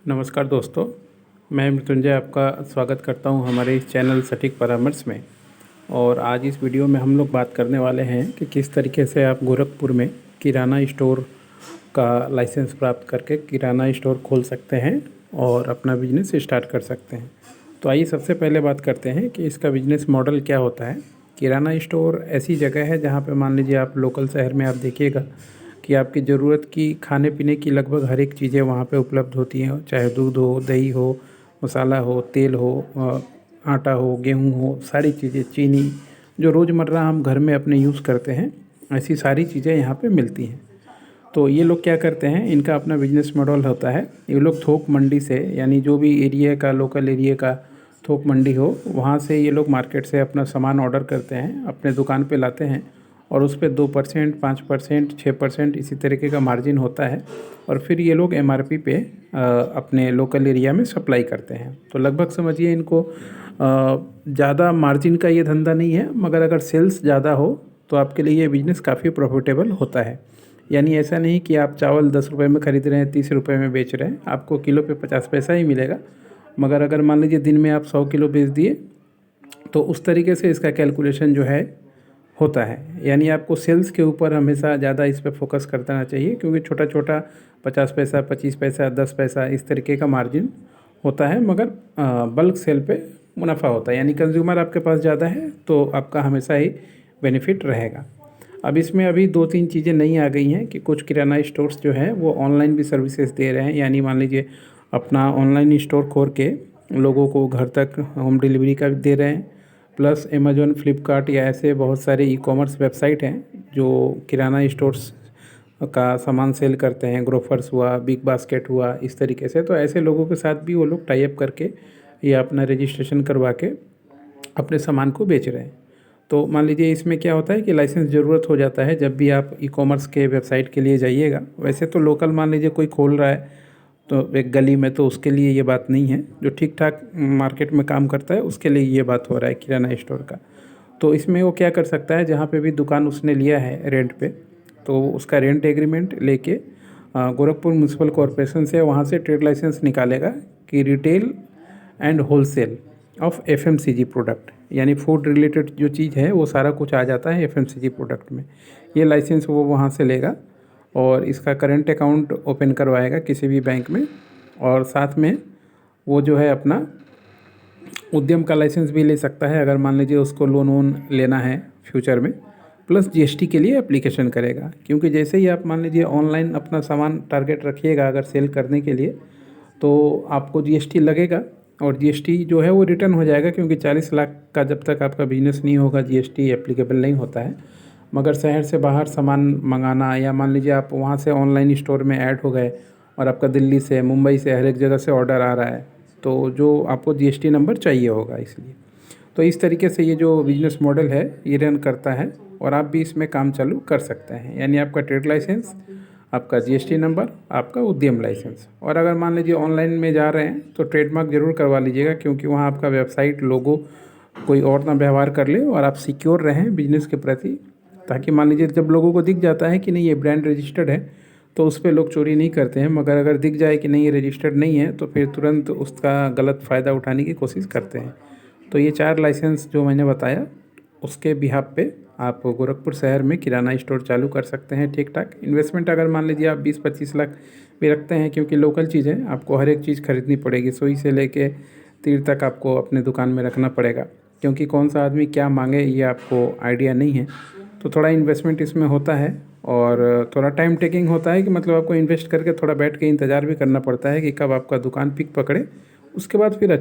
नमस्कार दोस्तों, मैं मृत्युंजय आपका स्वागत करता हूं हमारे इस चैनल सटीक परामर्श में। और आज इस वीडियो में हम लोग बात करने वाले हैं कि किस तरीके से आप गोरखपुर में किराना स्टोर का लाइसेंस प्राप्त करके किराना स्टोर खोल सकते हैं और अपना बिजनेस स्टार्ट कर सकते हैं। तो आइए सबसे पहले बात करते हैं कि इसका बिजनेस मॉडल क्या होता है। किराना स्टोर ऐसी जगह है जहाँ पे मान लीजिए आप लोकल शहर में आप देखिएगा कि आपकी ज़रूरत की खाने पीने की लगभग हर एक चीज़ें वहाँ पे उपलब्ध होती हैं, चाहे दूध हो, दही हो, मसाला हो, तेल हो, आटा हो, गेहूँ हो, सारी चीज़ें, चीनी, जो रोज़मर्रा हम घर में अपने यूज़ करते हैं, ऐसी सारी चीज़ें यहाँ पे मिलती हैं। तो ये लोग क्या करते हैं, इनका अपना बिजनेस मॉडल होता है। ये लोग थोक मंडी से, यानी जो भी एरिया का, लोकल एरिया का थोक मंडी हो, वहाँ से ये लोग मार्केट से अपना सामान ऑर्डर करते हैं, अपने दुकान पे लाते हैं और उस पे 2%, 5%, 6% इसी तरीके का मार्जिन होता है। और फिर ये लोग एमआरपी पे अपने लोकल एरिया में सप्लाई करते हैं। तो लगभग समझिए इनको ज़्यादा मार्जिन का ये धंधा नहीं है, मगर अगर सेल्स ज़्यादा हो तो आपके लिए ये बिज़नेस काफ़ी प्रॉफिटेबल होता है। यानी ऐसा नहीं कि आप चावल 10 रुपये में ख़रीद रहे हैं, 30 रुपये में बेच रहे हैं, आपको किलो पे 50 पैसा ही मिलेगा। मगर अगर मान लीजिए दिन में आप 100 किलो बेच दिए तो उस तरीके से इसका कैलकुलेशन जो है होता है। यानी आपको सेल्स के ऊपर हमेशा ज़्यादा इस पे फोकस करना चाहिए, क्योंकि छोटा छोटा 50 पैसा, 25 पैसा, 10 पैसा इस तरीके का मार्जिन होता है, मगर बल्क सेल पे मुनाफा होता है। यानी कंज्यूमर आपके पास ज़्यादा है तो आपका हमेशा ही बेनिफिट रहेगा। अब इसमें अभी 2-3 चीज़ें नई आ गई हैं कि कुछ किराना स्टोर्स जो हैं वो ऑनलाइन भी सर्विसेज दे रहे हैं। यानी मान लीजिए अपना ऑनलाइन स्टोर खोल के लोगों को घर तक होम डिलीवरी का भी दे रहे हैं। प्लस अमेज़ॉन, फ्लिपकार्ट या ऐसे बहुत सारे ई-कॉमर्स वेबसाइट हैं जो किराना स्टोर्स का सामान सेल करते हैं। ग्रोफर्स हुआ, बिग बास्केट हुआ, इस तरीके से। तो ऐसे लोगों के साथ भी वो लोग टाई अप करके या अपना रजिस्ट्रेशन करवा के अपने सामान को बेच रहे हैं। तो मान लीजिए इसमें क्या होता है कि लाइसेंस ज़रूरत हो जाता है जब भी आप ई-कॉमर्स के वेबसाइट के लिए जाइएगा। वैसे तो लोकल मान लीजिए कोई खोल रहा है तो एक गली में, तो उसके लिए ये बात नहीं है। जो ठीक ठाक मार्केट में काम करता है उसके लिए ये बात हो रहा है किराना स्टोर का। तो इसमें वो क्या कर सकता है, जहाँ पे भी दुकान उसने लिया है रेंट पे, तो उसका रेंट एग्रीमेंट लेके गोरखपुर म्यूनसिपल कॉरपोरेशन से वहाँ से ट्रेड लाइसेंस निकालेगा कि retail and wholesale of FMCG product, यानी फूड रिलेटेड जो चीज़ है वो सारा कुछ आ जाता है एफएमसीजी प्रोडक्ट में। ये लाइसेंस वो वहाँ से लेगा और इसका करंट अकाउंट ओपन करवाएगा किसी भी बैंक में। और साथ में वो जो है अपना उद्यम का लाइसेंस भी ले सकता है, अगर मान लीजिए उसको लोन वोन लेना है फ्यूचर में। प्लस जीएसटी के लिए एप्लीकेशन करेगा, क्योंकि जैसे ही आप मान लीजिए ऑनलाइन अपना सामान टारगेट रखिएगा अगर सेल करने के लिए, तो आपको जीएसटी लगेगा। और जीएसटी जो है वो रिटर्न हो जाएगा, क्योंकि 40 लाख का जब तक आपका बिजनेस नहीं होगा जीएसटी एप्लीकेबल नहीं होता है। मगर शहर से बाहर सामान मंगाना, या मान लीजिए आप वहाँ से ऑनलाइन स्टोर में ऐड हो गए और आपका दिल्ली से, मुंबई से, हर एक जगह से ऑर्डर आ रहा है, तो जो आपको जीएसटी नंबर चाहिए होगा इसलिए। तो इस तरीके से ये जो बिज़नेस मॉडल है ये रन करता है और आप भी इसमें काम चालू कर सकते हैं। यानी आपका ट्रेड लाइसेंस, आपका जीएसटी नंबर, आपका उद्यम लाइसेंस। और अगर मान लीजिए ऑनलाइन में जा रहे हैं तो ट्रेडमार्क ज़रूर करवा लीजिएगा, क्योंकि वहाँ आपका वेबसाइट, लोगो कोई और ना व्यवहार कर ले और आप सिक्योर रहें बिजनेस के प्रति। ताकि मान लीजिए जब लोगों को दिख जाता है कि नहीं ये ब्रांड रजिस्टर्ड है तो उस पर लोग चोरी नहीं करते हैं, मगर अगर दिख जाए कि नहीं ये रजिस्टर्ड नहीं है तो फिर तुरंत उसका गलत फ़ायदा उठाने की कोशिश करते हैं। तो ये 4 लाइसेंस जो मैंने बताया उसके बिहाफ पे आप गोरखपुर शहर में किराना स्टोर चालू कर सकते हैं ठीक ठाक। इन्वेस्टमेंट अगर मान लीजिए आप 20-25 लाख भी रखते हैं, क्योंकि लोकल चीज़ है, आपको हर एक चीज़ खरीदनी पड़ेगी, सुई से लेके तीर तक आपको अपने दुकान में रखना पड़ेगा, क्योंकि कौन सा आदमी क्या मांगे ये आपको आइडिया नहीं है। तो थोड़ा इन्वेस्टमेंट इसमें होता है और थोड़ा टाइम टेकिंग होता है, कि मतलब आपको इन्वेस्ट करके थोड़ा बैठ के इंतज़ार भी करना पड़ता है कि कब आपका दुकान पिक पकड़े। उसके बाद फिर